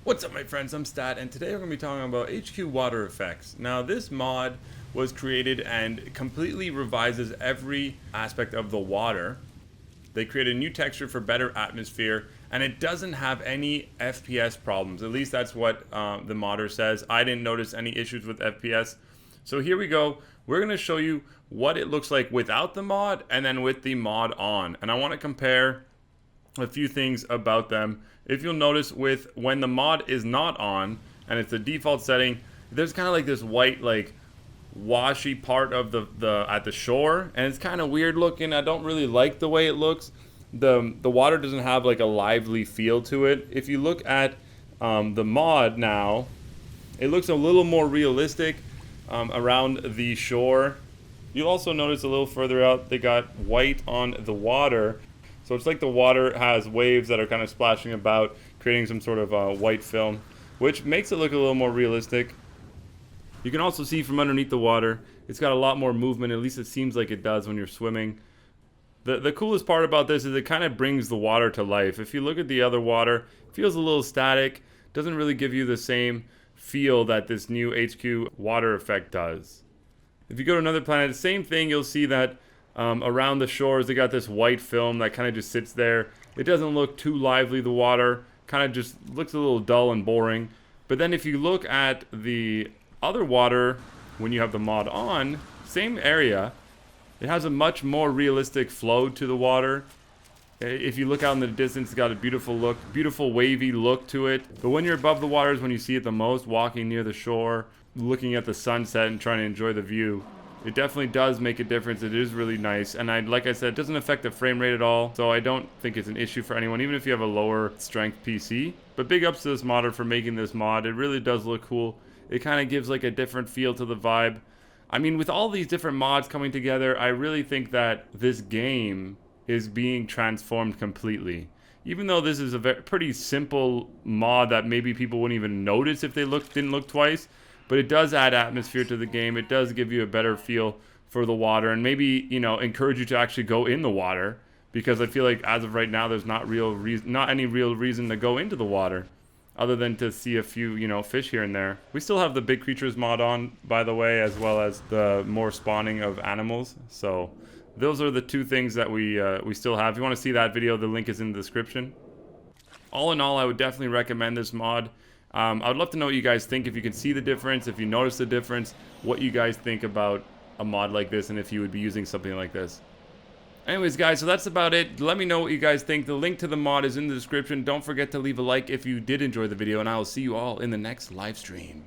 What's up, my friends? I'm Stat, and today we're going to be talking about HQ water effects. Now, this mod was created and completely revises every aspect of the water. They created a new texture for better atmosphere, and it doesn't have any FPS problems. At least that's what the modder says. I didn't notice any issues with FPS. So here we go. We're going to show you what it looks like without the mod and then with the mod on. And I want to compare a few things about them. If you'll notice, with when the mod is not on and it's the default setting, there's kind of like this white, like, washy part of the at the shore, and it's kind of weird looking. I don't really like the way it looks. The water doesn't have like a lively feel to it. If you look at the mod now, it looks a little more realistic around the shore. You'll also notice a little further out they got white on the water. So it's like the water has waves that are kind of splashing about, creating some sort of white film, which makes it look a little more realistic. You can also see from underneath the water, it's got a lot more movement, at least it seems like it does when you're swimming. The coolest part about this is it kind of brings the water to life. If you look at the other water, it feels a little static, doesn't really give you the same feel that this new HQ water effect does. If you go to another planet, same thing, you'll see that around the shores, they got this white film that kind of just sits there. It doesn't look too lively, the water kind of just looks a little dull and boring. But then if you look at the other water, when you have the mod on, same area, it has a much more realistic flow to the water. If you look out in the distance, it's got a beautiful look, beautiful wavy look to it. But when you're above the water is when you see it the most, walking near the shore, looking at the sunset and trying to enjoy the view. It definitely does make a difference. It is really nice, and like I said, it doesn't affect the frame rate at all, so I don't think it's an issue for anyone, even if you have a lower strength PC. But big ups to this modder for making this mod. It really does look cool. It kind of gives like a different feel to the vibe. I mean, with all these different mods coming together, I really think that this game is being transformed completely. Even though this is a pretty simple mod that maybe people wouldn't even notice if they didn't look twice, but it does add atmosphere to the game. It does give you a better feel for the water, and maybe, you know, encourage you to actually go in the water, because I feel like as of right now, there's not any real reason to go into the water, other than to see a few, you know, fish here and there. We still have the big creatures mod on, by the way, as well as the more spawning of animals. So those are the two things that we still have. If you want to see that video, the link is in the description. All in all, I would definitely recommend this mod. I would love to know what you guys think, if you can see the difference, if you notice the difference, what you guys think about a mod like this, and if you would be using something like this. Anyways, guys, so that's about it. Let me know what you guys think. The link to the mod is in the description. Don't forget to leave a like if you did enjoy the video, and I will see you all in the next live stream.